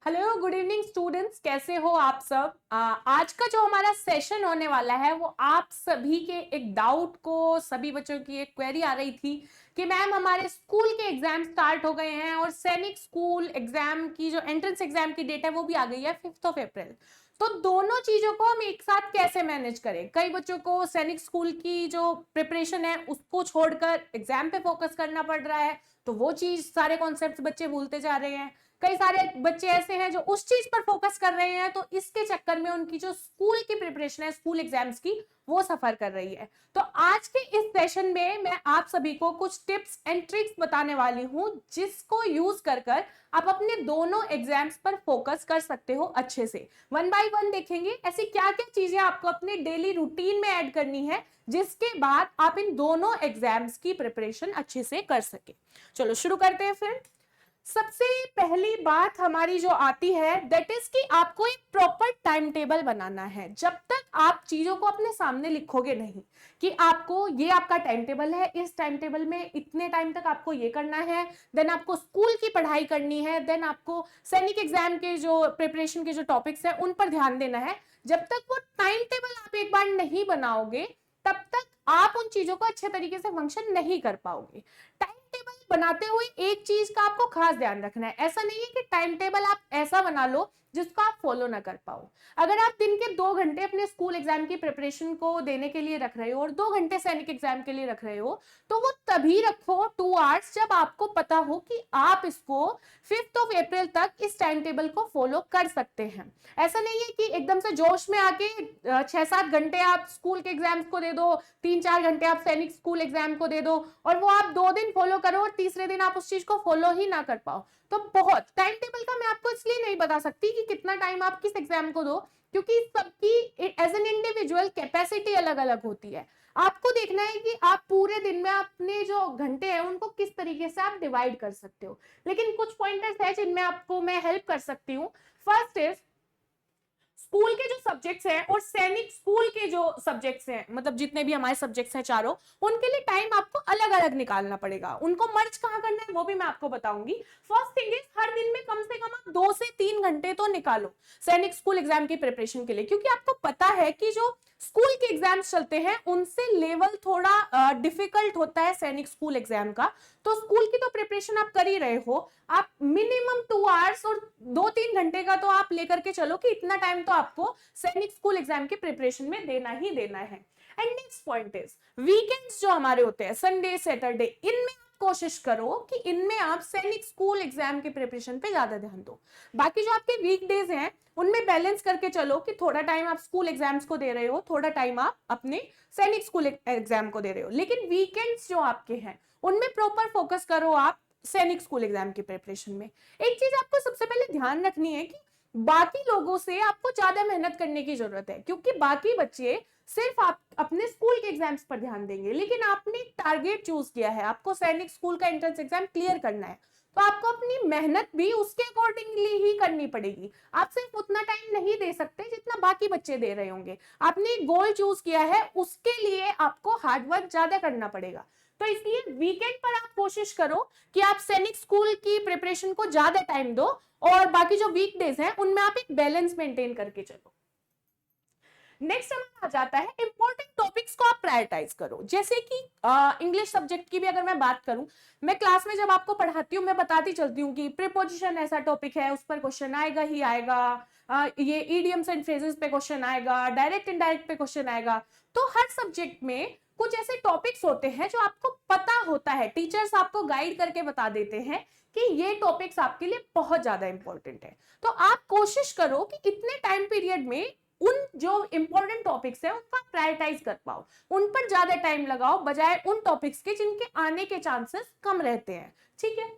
Hello, good evening students. कैसे हो आप सब? आज का जो हमारा सेशन होने वाला है वो आप सभी के एक डाउट को, सभी बच्चों की एक क्वेरी आ रही थी कि मैम हमारे स्कूल के एग्जाम स्टार्ट हो गए हैं और सैनिक स्कूल एग्जाम की जो एंट्रेंस एग्जाम की डेट है वो भी आ गई है 5 अप्रैल। तो दोनों चीजों को हम एक साथ कैसे मैनेज करें? कई बच्चों को सैनिक स्कूल की जो प्रिपरेशन है उसको छोड़कर एग्जाम पे फोकस करना पड़ रहा है, तो वो चीज सारे कॉन्सेप्ट बच्चे भूलते जा रहे हैं। कई सारे बच्चे ऐसे हैं जो उस चीज पर फोकस कर रहे हैं, तो इसके चक्कर में उनकी जो स्कूल की प्रिपरेशन है, स्कूल एग्जाम्स की, वो सफर कर रही है। तो आज के इस सेशन में मैं आप सभी को कुछ टिप्स एंड ट्रिक्स बताने वाली हूं जिसको यूज कर कर आप अपने दोनों एग्जाम्स पर फोकस कर सकते हो अच्छे से। वन बाय वन देखेंगे ऐसी क्या क्या चीजें आपको अपने डेली रूटीन में ऐड करनी है जिसके बाद आप इन दोनों एग्जाम्स की प्रिपरेशन अच्छे से कर सके। चलो शुरू करते हैं फिर। सबसे पहली बात हमारी जो आती है दैट इज कि आपको एक प्रॉपर टाइम टेबल बनाना है। जब तक आप चीजों को अपने सामने लिखोगे नहीं कि आपको ये आपका टाइम टेबल है, इस टाइम टेबल में इतने टाइम तक आपको ये करना है, देन आपको स्कूल की पढ़ाई करनी है, देन आपको सैनिक एग्जाम के जो प्रिपरेशन के जो टॉपिक्स है उन पर ध्यान देना है, जब तक वो टाइम टेबल आप एक बार नहीं बनाओगे तब तक आप उन चीजों को अच्छे तरीके से फंक्शन नहीं कर पाओगे। टाइम टेबल बनाते हुए एक चीज का आपको खास ध्यान रखना है। ऐसा नहीं है कि टाइम टेबल आप ऐसा बना लो जिसको आप फॉलो ना कर पाओ। अगर आप दिन के 2 घंटे अपने स्कूल एग्जाम की प्रिपरेशन को देने के लिए रख रहे हो और 2 घंटे सैनिक एग्जाम के लिए रख रहे हो, तो वो तभी रखो 2 आवर्स जब आपको पता हो कि आप इसको 5 अप्रैल तक इस टाइम टेबल को फॉलो कर सकते हैं। ऐसा नहीं है कि एकदम से जोश में आके 6-7 घंटे आप स्कूल के एग्जाम्स को दे दो, 3-4 घंटे आप सैनिक स्कूल एग्जाम को दे दो और वो आप 2 दिन फॉलो करो और तीसरे दिन आप उस चीज को फॉलो ही ना कर पाओ। तो बहुत टाइम टेबल का मैं आपको इसलिए नहीं बता सकती कि कितना टाइम आप किस एग्जाम को दो, क्योंकि सबकी एज एन इंडिविजुअल कैपेसिटी अलग अलग होती है। आपको देखना है कि आप पूरे दिन में अपने जो घंटे हैं उनको किस तरीके से आप डिवाइड कर सकते हो। लेकिन कुछ पॉइंटर्स है जिनमें आपको मैं हेल्प कर सकती हूँ। फर्स्ट इज स्कूल के जो सब्जेक्ट्स हैं और सैनिक स्कूल के जो सब्जेक्ट्स हैं, मतलब जितने भी हमारे सब्जेक्ट्स हैं चारों, उनके लिए टाइम आपको अलग अलग निकालना पड़ेगा। उनको मर्ज कहाँ करना है वो भी मैं आपको बताऊंगी। फर्स्ट थिंग इज हर दिन में कम से कम आप 2 से 3 घंटे तो निकालो सैनिक स्कूल एग्जाम की प्रिपरेशन के लिए, क्योंकि आपको पता है कि जो स्कूल के एग्जाम्स चलते हैं उनसे लेवल थोड़ा डिफिकल्ट होता है सैनिक स्कूल एग्जाम का। तो स्कूल की तो प्रिपरेशन आप कर ही रहे हो, आप मिनिमम 2 आवर्स और 2-3 घंटे का तो आप लेकर के चलो कि इतना टाइम तो आपको सैनिक स्कूल एग्जाम की प्रिपरेशन में देना ही देना है। And next point is weekends जो हमारे होते हैं, संडे सैटरडे, इनमें कोशिश करो कि इनमें आप सैनिक स्कूल एग्जाम की प्रिपरेशन पे ज्यादा ध्यान दो। बाकी जो आपके वीकडेज हैं उनमें बैलेंस करके चलो कि थोड़ा टाइम आप स्कूल एग्जाम्स को दे रहे हो, थोड़ा टाइम आप अपने सैनिक स्कूल एग्जाम को दे रहे हो, लेकिन वीकेंड्स जो आपके हैं उनमें प्रॉपर फोकस करो आप सैनिक स्कूल एग्जाम की प्रिपरेशन में। एक चीज आपको सबसे पहले ध्यान रखनी है कि बाकी लोगों से आपको ज्यादा मेहनत करने की जरूरत है, क्योंकि बाकी बच्चे सिर्फ आप अपने स्कूल के एग्जाम्स पर ध्यान देंगे, लेकिन आपने टारगेट चूज किया है, आपको सैनिक स्कूल का एंट्रेंस एग्जाम क्लियर करना है, तो आपको अपनी मेहनत भी उसके अकॉर्डिंगली ही करनी पड़ेगी। आप सिर्फ उतना टाइम नहीं दे सकते जितना बाकी बच्चे दे रहे होंगे। आपने एक गोल चूज किया है, उसके लिए आपको हार्डवर्क ज्यादा करना पड़ेगा। तो इसलिए वीकेंड पर आप कोशिश करो कि आप सैनिक स्कूल की प्रिपरेशन को ज्यादा टाइम दो और बाकी जो वीकडेज हैं उनमें आप एक बैलेंस मेंटेन करके चलो। नेक्स्ट हमारा आ जाता है इंपॉर्टेंट टॉपिक्स को आप प्रायोरिटाइज करो। जैसे कि इंग्लिश सब्जेक्ट की भी अगर मैं बात करूं, मैं क्लास में जब आपको पढ़ाती हूँ मैं बताती चलती हूँ कि प्रीपोजिशन ऐसा टॉपिक है, उस पर क्वेश्चन आएगा ही आएगा, ये इडियम्स एंड फ्रेजेस पे क्वेश्चन आएगा, डायरेक्ट इनडायरेक्ट पे क्वेश्चन आएगा। तो हर सब्जेक्ट में कुछ ऐसे टॉपिक्स होते हैं जो आपको पता होता है, टीचर्स आपको गाइड करके बता देते हैं कि ये टॉपिक्स आपके लिए बहुत ज्यादा इंपॉर्टेंट है। तो आप कोशिश करो कि इतने टाइम पीरियड में उन जो इंपॉर्टेंट टॉपिक्स है उनका प्रायोरिटाइज कर पाओ, उन पर ज्यादा टाइम लगाओ बजाय उन टॉपिक्स के जिनके आने के चांसेस कम रहते हैं। ठीक है।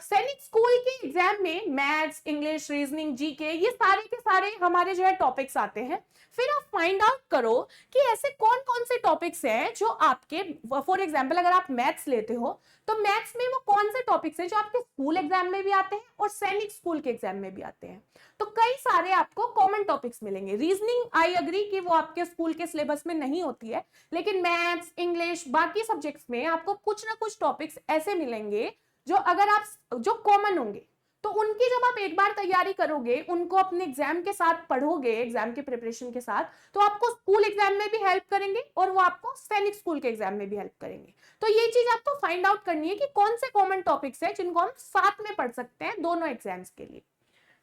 सैनिक स्कूल के एग्जाम में मैथ्स, इंग्लिश, रीजनिंग, जीके, ये सारे के सारे हमारे जो है टॉपिक्स आते हैं। फिर आप फाइंड आउट करो कि ऐसे कौन कौन से टॉपिक्स हैं जो आपके, फॉर एग्जांपल अगर आप मैथ्स लेते हो तो मैथ्स में वो कौन से टॉपिक्स हैं जो आपके स्कूल एग्जाम में भी आते हैं और सैनिक स्कूल के एग्जाम में भी आते हैं। तो कई सारे आपको कॉमन टॉपिक्स मिलेंगे। रीजनिंग आई अग्री कि वो आपके स्कूल के सिलेबस में नहीं होती है, लेकिन मैथ्स, इंग्लिश, बाकी सब्जेक्ट्स में आपको कुछ ना कुछ टॉपिक्स ऐसे मिलेंगे जो अगर आप जो कॉमन होंगे तो उनकी जब आप एक बार तैयारी करोगे, उनको अपने एग्जाम के साथ पढ़ोगे, एग्जाम के प्रिपरेशन के साथ, तो आपको स्कूल एग्जाम में भी हेल्प करेंगे और वो आपको सैनिक स्कूल के एग्जाम में भी हेल्प करेंगे। तो ये चीज आपको फाइंड आउट करनी है कि कौन से कॉमन टॉपिक्स हैं जिनको हम साथ में पढ़ सकते हैं दोनों एग्जाम्स के लिए।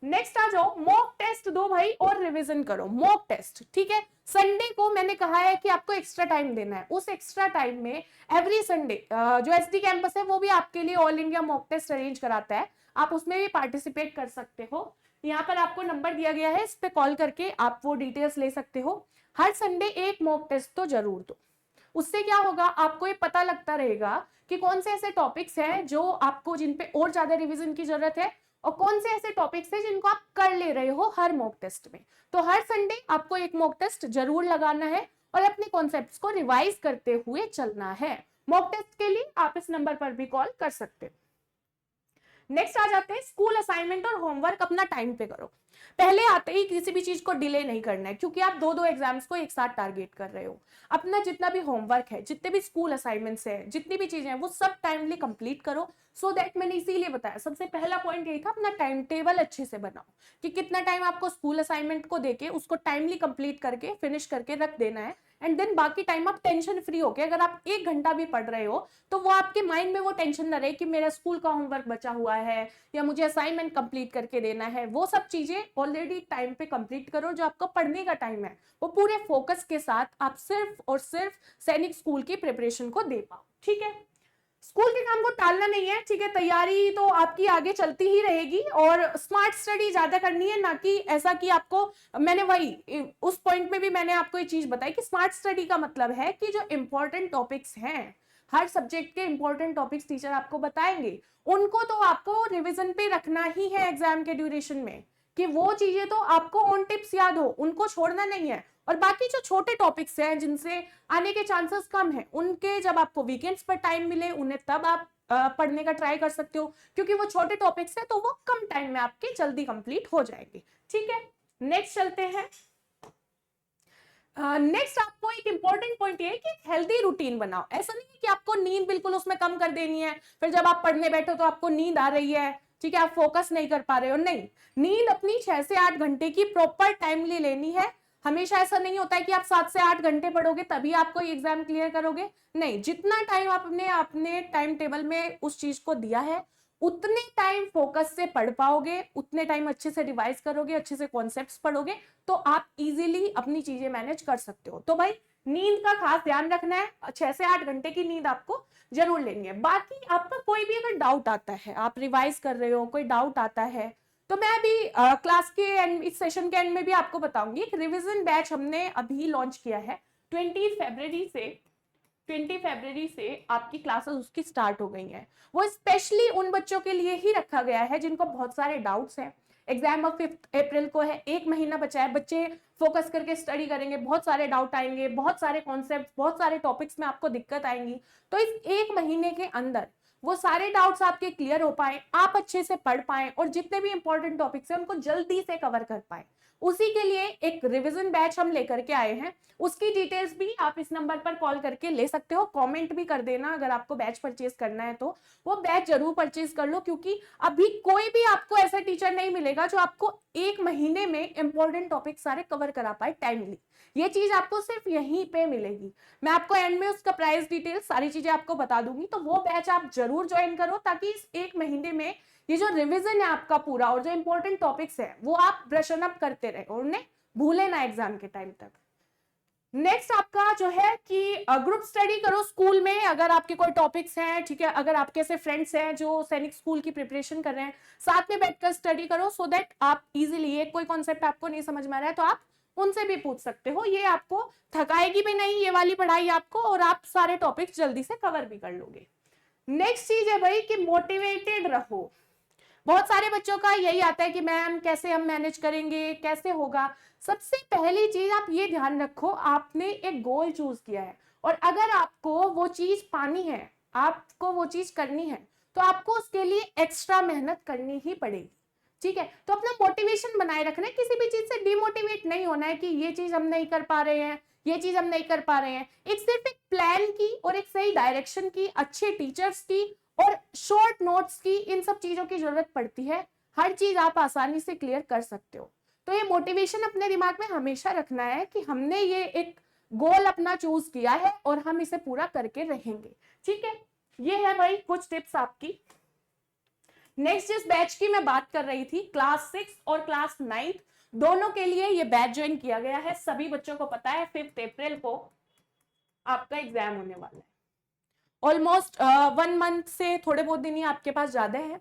नेक्स्ट आ जाओ, मॉक टेस्ट दो भाई और रिवीजन करो। मॉक टेस्ट, ठीक है, संडे को मैंने कहा है कि आपको एक्स्ट्रा टाइम देना है। उस एक्स्ट्रा टाइम में एवरी संडे जो एसडी कैंपस है वो भी आपके लिए all India mock test arrange कराता है, आप उसमें भी पार्टिसिपेट कर सकते हो। यहाँ पर आपको नंबर दिया गया है, इस पे कॉल करके आप वो डिटेल्स ले सकते हो। हर संडे एक मॉक टेस्ट तो जरूर दो। उससे क्या होगा, आपको ये पता लगता रहेगा कि कौन से ऐसे टॉपिक्स हैं जो आपको, जिन पे और ज्यादा रिवीजन की जरूरत है, और कौन से ऐसे टॉपिक्स हैं जिनको आप कर ले रहे हो हर मॉक टेस्ट में। तो हर संडे आपको एक मॉक टेस्ट जरूर लगाना है और अपने कॉन्सेप्ट्स को रिवाइज करते हुए चलना है। मॉक टेस्ट के लिए आप इस नंबर पर भी कॉल कर सकते हो। नेक्स्ट आ जाते हैं, स्कूल असाइनमेंट और होमवर्क अपना टाइम पे करो। पहले आते ही किसी भी चीज को डिले नहीं करना है, क्योंकि आप दो एग्जाम्स को एक साथ टारगेट कर रहे हो। अपना जितना भी होमवर्क है, जितने भी स्कूल असाइनमेंट्स है, जितनी भी चीजें हैं, वो सब टाइमली कंप्लीट करो। सो दैट मैंने इसीलिए बताया, सबसे पहला पॉइंट यही था, अपना टाइम टेबल अच्छे से बनाओ कि कितना टाइम आपको स्कूल असाइनमेंट को देके उसको टाइमली कंप्लीट करके फिनिश करके रख देना है। एंड देन बाकी टाइम आप टेंशन फ्री होके, अगर आप 1 घंटा भी पढ़ रहे हो तो वो आपके माइंड में वो टेंशन न रहे कि मेरा स्कूल का होमवर्क बचा हुआ है या मुझे असाइनमेंट कंप्लीट करके देना है। वो सब चीजें ऑलरेडी टाइम पे कंप्लीट करो। जो आपका पढ़ने का टाइम है वो पूरे फोकस के साथ आप सिर्फ और सिर्फ सैनिक स्कूल की प्रिपरेशन को दे पाओ, ठीक है। स्कूल के काम को टालना नहीं है, ठीक है, तैयारी तो आपकी आगे चलती ही रहेगी और स्मार्ट स्टडी ज्यादा करनी है, ना कि ऐसा कि आपको, मैंने वही उस पॉइंट में भी मैंने आपको ये चीज बताई कि स्मार्ट स्टडी का मतलब है कि जो इंपॉर्टेंट टॉपिक्स हैं, हर सब्जेक्ट के इंपॉर्टेंट टॉपिक्स टीचर आपको बताएंगे, उनको तो आपको रिविजन पे रखना ही है एग्जाम के ड्यूरेशन में, कि वो चीजें तो आपको ऑन टिप्स याद हो, उनको छोड़ना नहीं है। और बाकी जो छोटे टॉपिक्स हैं जिनसे आने के चांसेस कम है, उनके जब आपको वीकेंड्स पर टाइम मिले उन्हें तब आप पढ़ने का ट्राई कर सकते हो, क्योंकि वो छोटे टॉपिक्स हैं तो वो कम टाइम में आपके जल्दी कंप्लीट हो जाएंगे, ठीक है। नेक्स्ट चलते हैं। नेक्स्ट आपको एक इंपॉर्टेंट पॉइंट ये है कि हेल्दी रूटीन बनाओ। ऐसा नहीं है कि आपको नींद बिल्कुल उसमें कम कर देनी है, फिर जब आप पढ़ने बैठो तो आपको नींद आ रही है, ठीक है, आप फोकस नहीं कर पा रहे हो। नहीं, नींद अपनी 6 से 8 घंटे की प्रॉपर टाइमली लेनी है। हमेशा ऐसा नहीं होता है कि आप 7 से 8 घंटे पढ़ोगे तभी आप कोई एग्जाम क्लियर करोगे। नहीं, जितना टाइम आपने अपने टाइम टेबल में उस चीज को दिया है उतने टाइम फोकस से पढ़ पाओगे, उतने टाइम अच्छे से रिवाइज करोगे, अच्छे से कॉन्सेप्ट्स पढ़ोगे, तो आप इजीली अपनी चीजें मैनेज कर सकते हो। तो भाई नींद का खास ध्यान रखना है, 6 से 8 घंटे की नींद आपको जरूर लेनी है। बाकी आपका कोई भी अगर डाउट आता है, आप रिवाइज कर रहे हो, कोई डाउट आता है, तो मैं अभी क्लास के एंड, इस सेशन के एंड में भी आपको बताऊंगी। एक रिवीजन बैच हमने अभी लॉन्च किया है, 20 फरवरी से आपकी क्लासेस उसकी स्टार्ट हो गई हैं। वो स्पेशली उन बच्चों के लिए ही रखा गया है जिनको बहुत सारे डाउट्स हैं। एग्जाम अब 5 अप्रैल को है, 1 महीना बचा है, बच्चे फोकस करके स्टडी करेंगे, बहुत सारे डाउट आएंगे, बहुत सारे कॉन्सेप्ट, बहुत सारे टॉपिक्स में आपको दिक्कत आएंगी। तो इस 1 महीने के अंदर वो सारे डाउट्स आपके क्लियर हो पाए, आप अच्छे से पढ़ पाए और जितने भी इंपॉर्टेंट टॉपिक्स हैं उनको जल्दी से कवर कर पाए, उसी के लिए एक रिवीजन बैच हम लेकर के आए हैं। उसकी डिटेल्स भी आप इस नंबर पर कॉल करके ले सकते हो। कमेंट भी कर देना अगर आपको बैच परचेज करना है, तो वो बैच जरूर परचेज कर लो, क्योंकि अभी कोई भी आपको ऐसा टीचर नहीं मिलेगा जो आपको 1 महीने में इंपॉर्टेंट टॉपिक सारे कवर करा पाए टाइमली। ये चीज आपको सिर्फ यहीं पे मिलेगी। मैं आपको एंड में उसका प्राइस डिटेल्स सारी चीजें आपको बता दूंगी, तो वो बैच आप जरूर ज्वाइन करो, ताकि इस 1 महीने में ये जो रिवीजन है आपका पूरा और जो इंपॉर्टेंट टॉपिक्स है वो आप ब्रशन अप करते रहे और उन्हें भूले ना एग्जाम के टाइम तक। नेक्स्ट आपका जो है कि ग्रुप स्टडी करो स्कूल में, अगर आपके कोई टॉपिक्स हैं, ठीक है, अगर आपके ऐसे फ्रेंड्स हैं जो सैनिक स्कूल की प्रिपरेशन कर रहे हैं, साथ में बैठकर स्टडी करो, सो दैट आप इजीली, एक कोई कॉन्सेप्ट आपको नहीं समझ में आ रहा है तो आप उनसे भी पूछ सकते हो। ये आपको थकाएगी भी नहीं ये वाली पढ़ाई आपको, और आप सारे टॉपिक्स जल्दी से कवर भी कर लोगे। नेक्स्ट चीज है भाई कि मोटिवेटेड रहो। बहुत सारे बच्चों का यही आता है कि मैम कैसे हम मैनेज करेंगे, कैसे होगा। सबसे पहली चीज आप ये ध्यान रखो, आपने एक गोल चूज किया है और अगर आपको वो चीज पानी है, आपको वो चीज करनी है, तो आपको उसके लिए एक्स्ट्रा मेहनत करनी ही पड़ेगी, ठीक है। तो अपना मोटिवेशन बनाए रखना है, किसी भी चीज से डिमोटिवेट नहीं होना है कि ये चीज हम नहीं कर पा रहे हैं, ये चीज हम नहीं कर पा रहे हैं। एक सिर्फ एक प्लान की और एक सही डायरेक्शन की, अच्छे टीचर्स की और शॉर्ट नोट्स की, इन सब चीजों की जरूरत पड़ती है। हर चीज आप आसानी से क्लियर कर सकते हो। तो ये मोटिवेशन अपने दिमाग में हमेशा रखना है कि हमने ये एक गोल अपना चूज किया है और हम इसे पूरा करके रहेंगे। ठीक है, ये है भाई कुछ टिप्स आपकी। नेक्स्ट जिस बैच की मैं बात कर रही थी, क्लास 6 और क्लास 9 दोनों के लिए ये बैच ज्वाइन किया गया है। सभी बच्चों को पता है 5 अप्रैल को आपका एग्जाम होने वाला है। ऑलमोस्ट 1 मंथ से थोड़े बहुत दिन ही आपके पास ज्यादा है।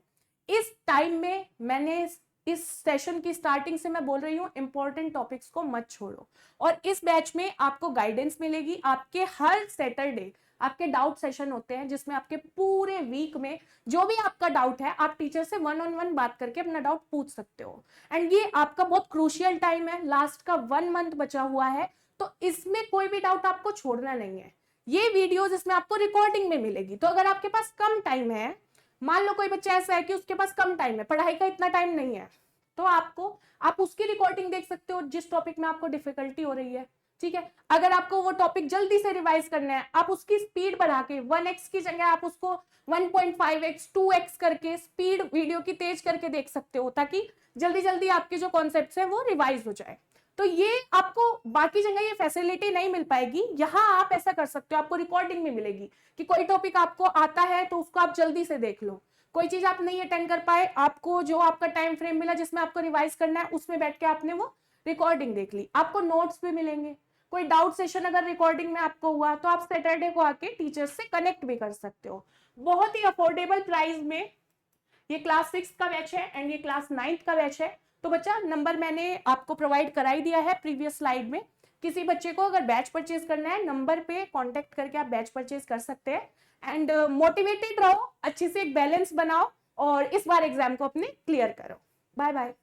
इस टाइम में मैंने इस सेशन की स्टार्टिंग से मैं बोल रही हूँ इंपॉर्टेंट टॉपिक्स को मत छोड़ो। और इस बैच में आपको गाइडेंस मिलेगी। आपके हर सैटरडे आपके डाउट सेशन होते हैं जिसमें आपके पूरे वीक में जो भी आपका डाउट है आप टीचर से 1-on-1 बात करके अपना डाउट पूछ सकते हो। एंड ये आपका बहुत क्रूशियल टाइम है, लास्ट का 1 मंथ बचा हुआ है, तो इसमें कोई भी डाउट आपको छोड़ना नहीं है। ये वीडियोस इसमें आपको रिकॉर्डिंग में मिलेगी। तो अगर आपके पास कम टाइम है, मान लो कोई बच्चा ऐसा है कि उसके पास कम टाइम है, पढ़ाई का इतना टाइम नहीं है, तो आप उसकी रिकॉर्डिंग देख सकते हो जिस टॉपिक में आपको डिफिकल्टी हो रही है। ठीक है, अगर आपको वो टॉपिक जल्दी से रिवाइज करना है, आप उसकी स्पीड बढ़ा के 1x की जगह आप उसको 1.5x 2x करके स्पीड वीडियो की तेज करके देख सकते हो, ताकि जल्दी जल्दी आपके जो कॉन्सेप्ट्स हैं वो रिवाइज हो जाए। तो ये आपको बाकी जगह ये फैसिलिटी नहीं मिल पाएगी, यहाँ आप ऐसा कर सकते हो, आपको रिकॉर्डिंग में मिलेगी कि कोई टॉपिक आपको आता है तो उसको आप जल्दी से देख लो। कोई चीज आप नहीं अटेंड कर पाए, आपको जो आपका टाइम फ्रेम मिला जिसमें आपको रिवाइज करना है उसमें बैठ के आपने वो रिकॉर्डिंग देख ली। आपको नोट्स भी मिलेंगे। कोई डाउट सेशन अगर रिकॉर्डिंग में आपको हुआ तो आप सैटरडे को आके टीचर से कनेक्ट भी कर सकते हो। बहुत ही अफोर्डेबल प्राइस में ये क्लास 6 का बैच है एंड ये क्लास 9 का बैच है। तो बच्चा नंबर मैंने आपको प्रोवाइड करा ही दिया है प्रीवियस स्लाइड में। किसी बच्चे को अगर बैच परचेज करना है, नंबर पे कांटेक्ट करके आप बैच परचेज कर सकते हैं। एंड मोटिवेटेड रहो, अच्छे से एक बैलेंस बनाओ और इस बार एग्जाम को अपने क्लियर करो। Bye bye.